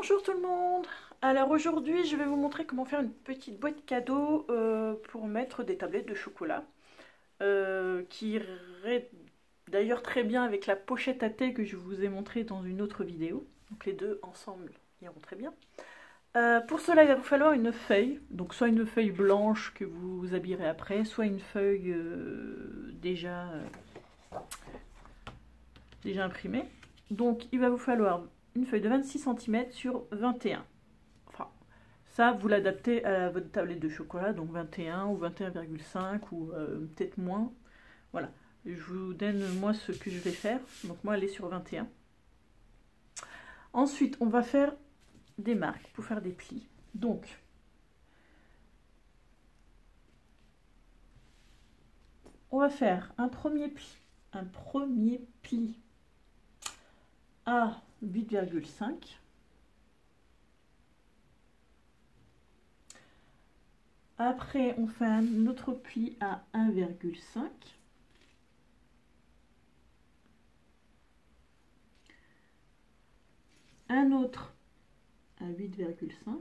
Bonjour tout le monde. Alors aujourd'hui je vais vous montrer comment faire une petite boîte cadeau pour mettre des tablettes de chocolat qui irait d'ailleurs très bien avec la pochette à thé que je vous ai montré dans une autre vidéo. Donc les deux ensemble iront très bien. Pour cela il va vous falloir une feuille, donc soit une feuille blanche que vous habillerez après, soit une feuille déjà imprimée. Donc il va vous falloir une feuille de 26 cm sur 21. Enfin, ça, vous l'adaptez à votre tablette de chocolat, donc 21 ou 21,5 ou peut-être moins. Voilà, je vous donne moi ce que je vais faire. Donc moi, elle est sur 21. Ensuite, on va faire des marques pour faire des plis. Donc, on va faire un premier pli à 8,5. Après, on fait un autre pli à 1,5. Un autre à 8,5.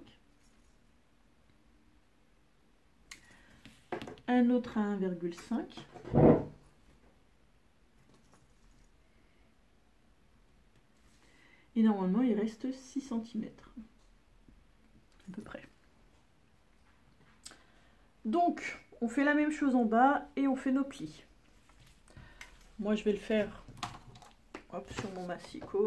Un autre à 1,5. Et normalement, il reste 6 cm. À peu près. Donc, on fait la même chose en bas et on fait nos plis. Moi, je vais le faire hop, sur mon massicot.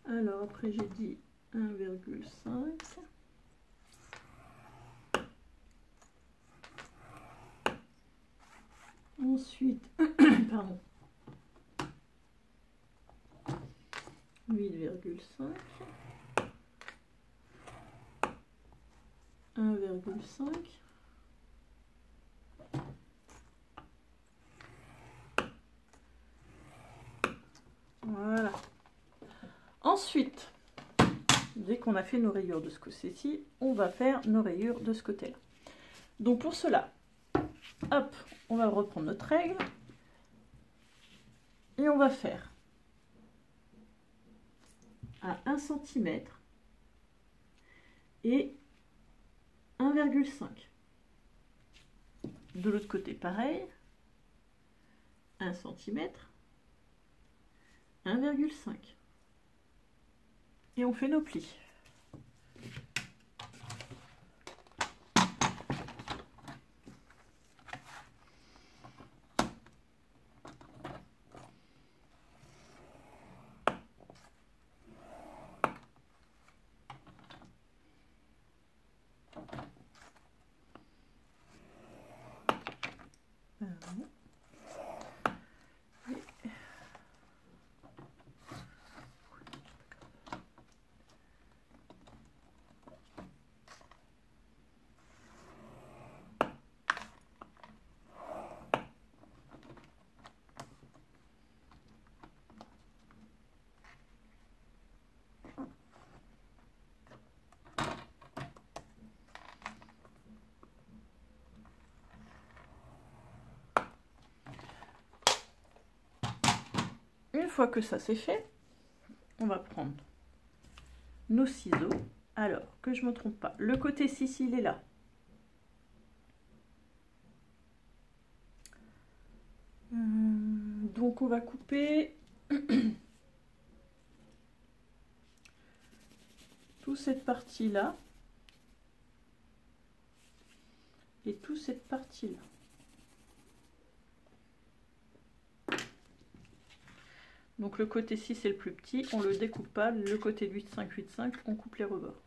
Alors, après, j'ai dit 1,5. Ensuite, pardon, 8,5. 1,5. Voilà. Ensuite, dès qu'on a fait nos rayures de ce côté-ci, on va faire nos rayures de ce côté-là. Donc pour cela, hop, on va reprendre notre règle et on va faire à 1 cm et 1,5. De l'autre côté, pareil, 1 cm, 1,5. Et on fait nos plis. Une fois que ça c'est fait, on va prendre nos ciseaux. Alors, que je ne me trompe pas, le côté 6, il est là. Donc, on va couper toute cette partie-là et toute cette partie-là. Donc le côté 6 est le plus petit, on le découpe pas, le côté 8, 5, 8, 5, on coupe les rebords.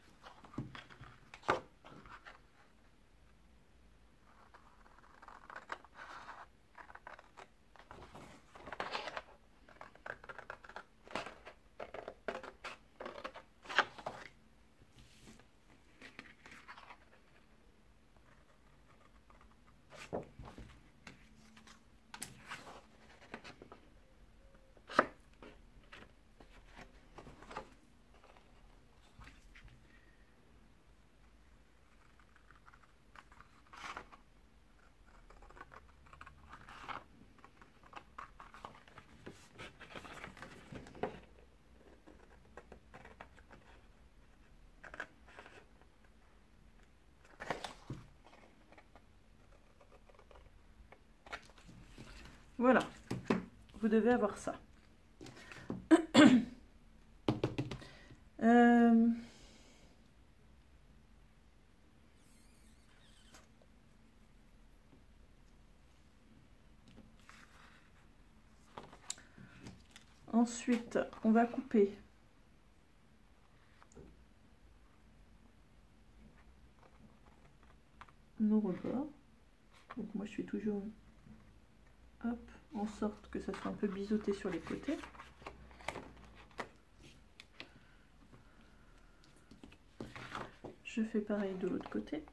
Voilà, vous devez avoir ça. Ensuite, on va couper nos rebords. Donc moi je fais toujours hop, en sorte que ça soit un peu biseauté sur les côtés. Je fais pareil de l'autre côté.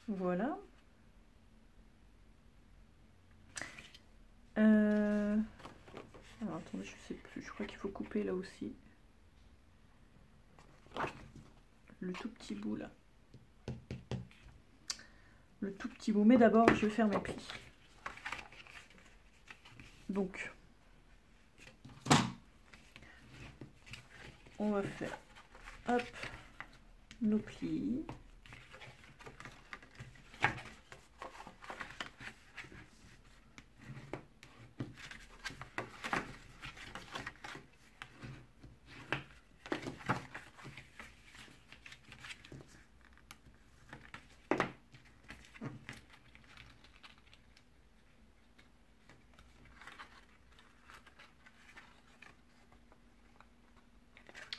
Voilà. Alors attendez, je sais plus, je crois qu'il faut couper là aussi. Le tout petit bout là. Le tout petit bout, mais d'abord je vais faire mes plis. Donc, on va faire hop, nos plis.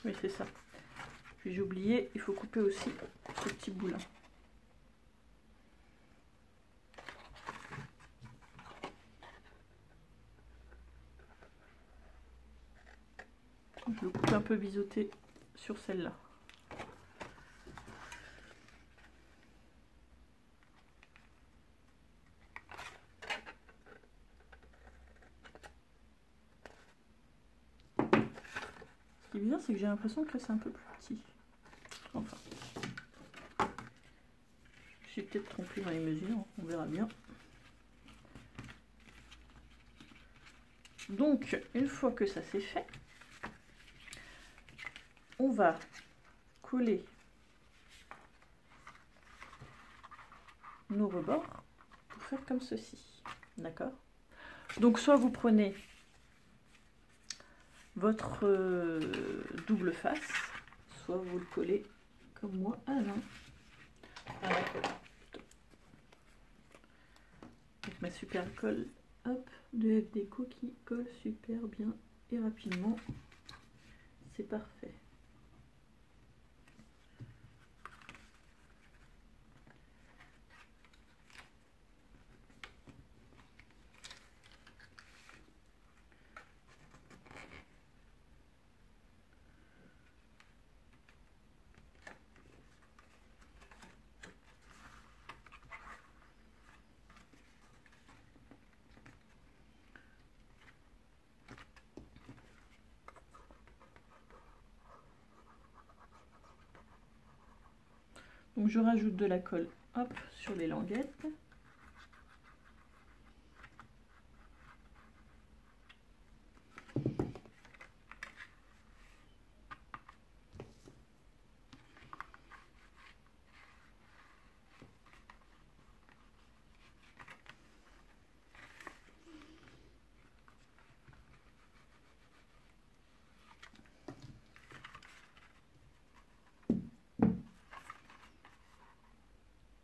Oui, c'est ça. Puis j'ai oublié, il faut couper aussi ce petit bout là. Je le coupe un peu biseauté sur celle-là. Ce qui est bizarre, c'est que j'ai l'impression que là c'est un peu plus petit. Enfin, je suis peut-être trompée dans les mesures, on verra bien. Donc, une fois que ça c'est fait, on va coller nos rebords pour faire comme ceci. D'accord? Donc, soit vous prenez votre double face, soit vous le collez comme moi à la main. Avec ma super colle hop, de F Déco qui colle super bien et rapidement. C'est parfait. Donc je rajoute de la colle hop sur les languettes.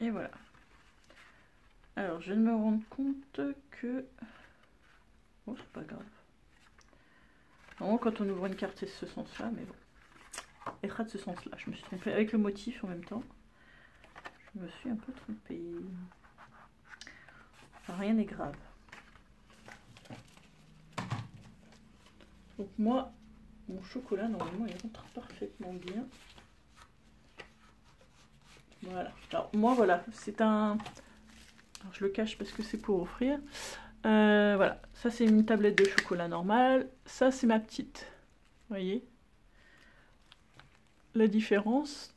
Et voilà. Alors, je viens de me rendre compte que... Oh, c'est pas grave. Normalement, quand on ouvre une carte, c'est ce sens-là, mais bon. Elle sera de ce sens-là. Je me suis trompée avec le motif en même temps. Je me suis un peu trompée. Enfin, rien n'est grave. Donc moi, mon chocolat, normalement, il rentre parfaitement bien. Voilà. Alors moi, voilà, c'est un... Alors, je le cache parce que c'est pour offrir. Voilà, ça c'est une tablette de chocolat normale. Ça c'est ma petite. Vous voyez la différence?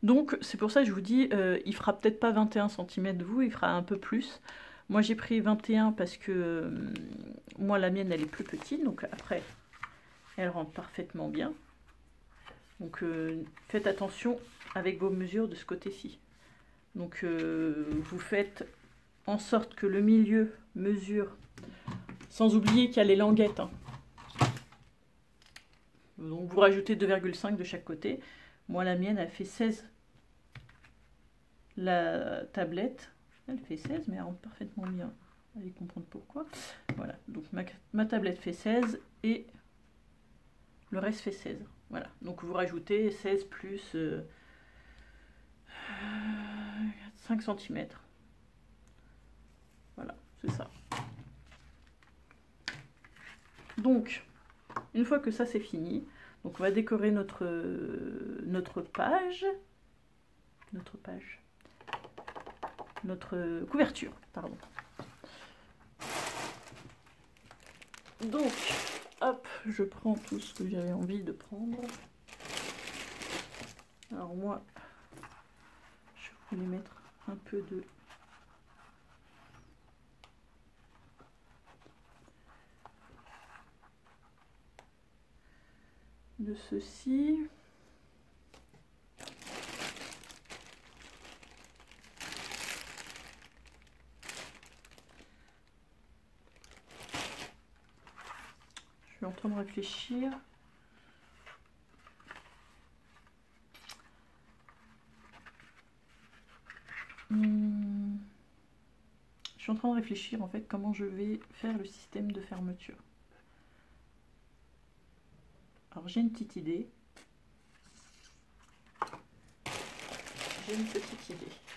Donc c'est pour ça que je vous dis, il fera peut-être pas 21 cm de vous, il fera un peu plus. Moi j'ai pris 21 parce que moi la mienne elle est plus petite, donc après elle rentre parfaitement bien. Donc faites attention avec vos mesures de ce côté-ci. Donc vous faites en sorte que le milieu mesure, sans oublier qu'il y a les languettes, hein. Donc vous rajoutez 2,5 de chaque côté. Moi la mienne elle fait 16. La tablette, elle fait 16, mais elle rentre parfaitement bien. Allez comprendre pourquoi. Voilà, donc ma tablette fait 16 et le reste fait 16. Voilà, donc vous rajoutez 16 plus 5 cm. Voilà, c'est ça. Donc, une fois que ça c'est fini, donc on va décorer notre couverture, pardon. Donc, hop, je prends tout ce que j'avais envie de prendre. Alors moi, je voulais mettre un peu de ceci. Je suis en train de réfléchir. Je suis en train de réfléchir en fait comment je vais faire le système de fermeture. Alors j'ai une petite idée.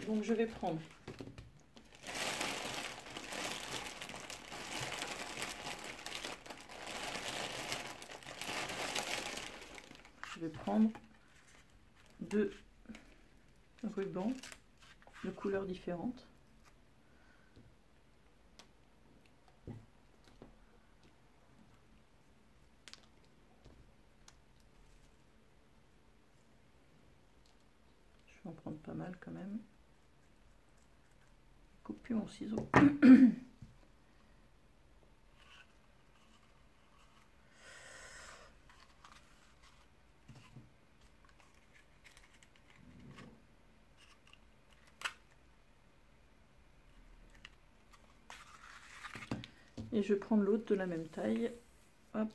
Donc je vais prendre deux rubans de couleurs différentes. Je vais en prendre pas mal quand même. Je coupe plus mon ciseau. Et je vais prendre l'autre de la même taille. Hop.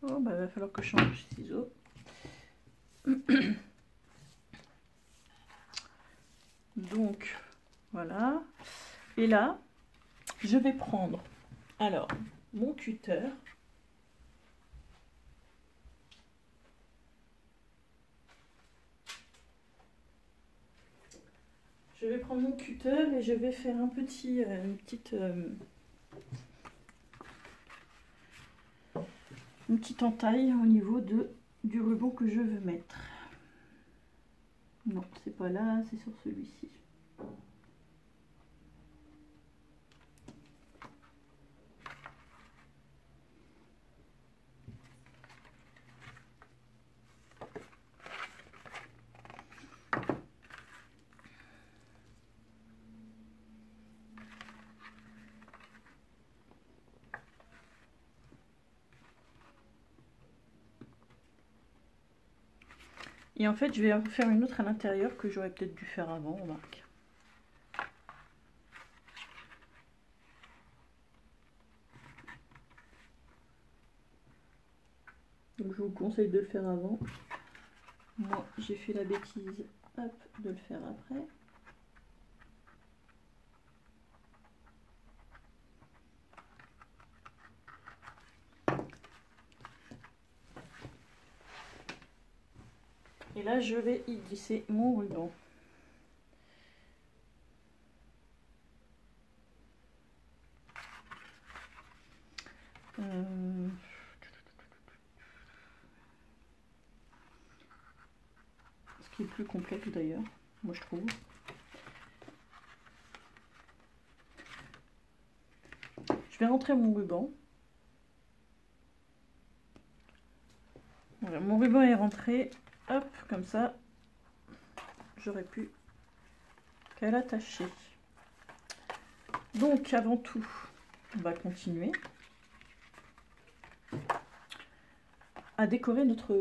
Oh, bah, il va falloir que je change de ciseau. Donc, voilà. Et là, je vais prendre, alors, mon cutter. Je vais prendre mon cutter et je vais faire une petite entaille au niveau du ruban que je veux mettre. Non, c'est pas là, c'est sur celui-ci. Et en fait, je vais en faire une autre à l'intérieur que j'aurais peut-être dû faire avant, remarque. Donc je vous conseille de le faire avant. Moi, j'ai fait la bêtise, hop, de le faire après. Et là, je vais y glisser mon ruban. Ce qui est plus complexe d'ailleurs, moi je trouve. Je vais rentrer mon ruban. Voilà, mon ruban est rentré. Hop, comme ça, j'aurais pu qu'à l'attacher. Donc avant tout, on va continuer. à décorer notre...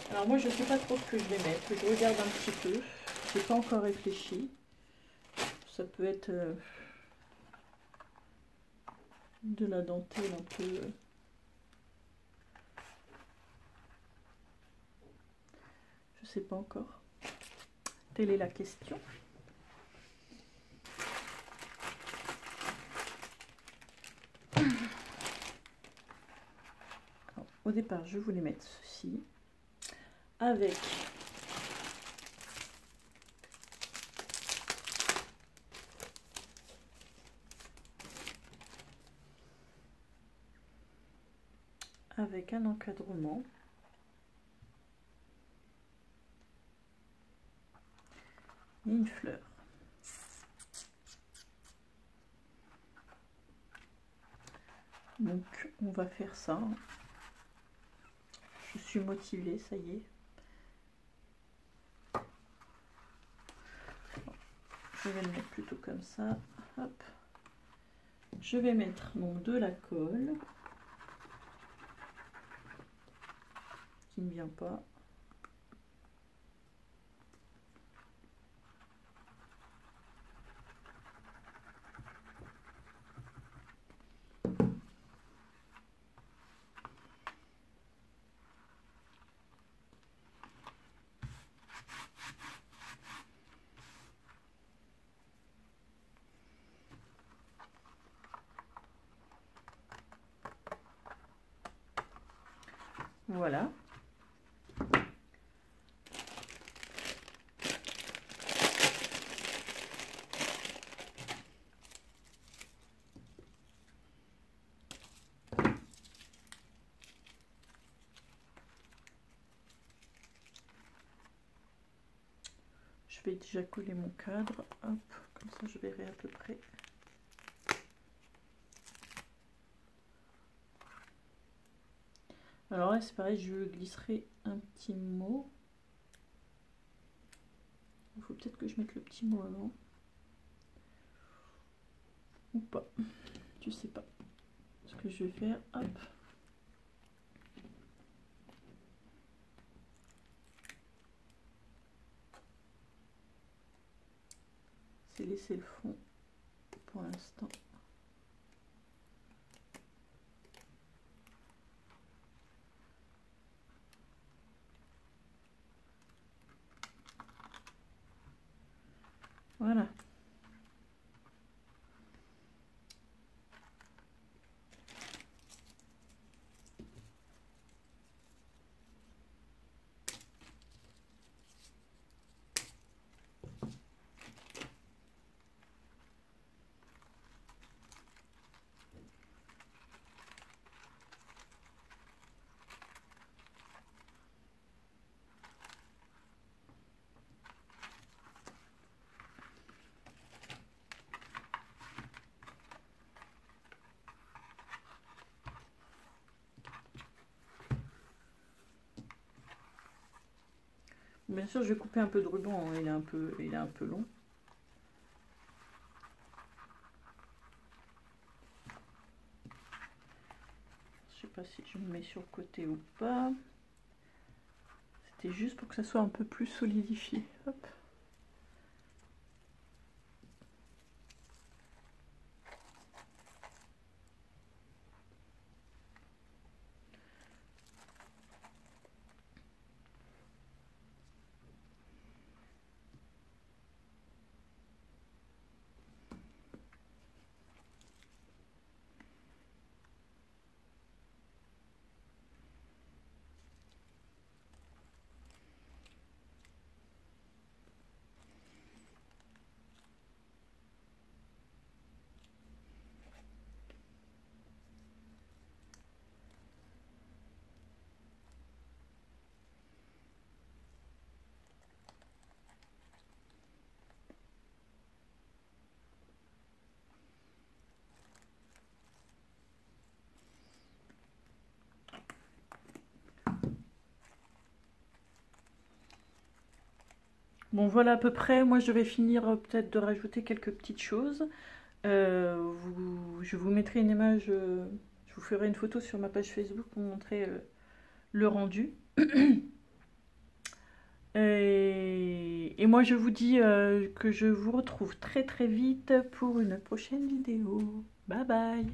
Alors moi je sais pas trop ce que je vais mettre, je regarde un petit peu, j'ai pas encore réfléchi. Ça peut être de la dentelle un peu... Je sais pas encore. Telle est la question. Alors, au départ, je voulais mettre ceci avec un encadrement. Et une fleur. Donc on va faire ça. Je suis motivée, ça y est. Je vais le mettre plutôt comme ça. Hop. Je vais mettre donc de la colle qui ne vient pas. Voilà. Je vais déjà coller mon cadre. Hop, comme ça je verrai à peu près. Alors là c'est pareil, je glisserai un petit mot. Il faut peut-être que je mette le petit mot avant. Ou pas. Je sais pas. Ce que je vais faire, hop. C'est laisser le fond pour l'instant. Voilà. Bien sûr, je vais couper un peu de ruban, hein. Il est un peu long. Je sais pas si je le mets sur le côté ou pas. C'était juste pour que ça soit un peu plus solidifié. Hop. Bon, voilà à peu près. Moi, je vais finir peut-être de rajouter quelques petites choses. Je vous mettrai une image, je vous ferai une photo sur ma page Facebook pour montrer le rendu. Et moi je vous dis que je vous retrouve très très vite pour une prochaine vidéo. Bye bye!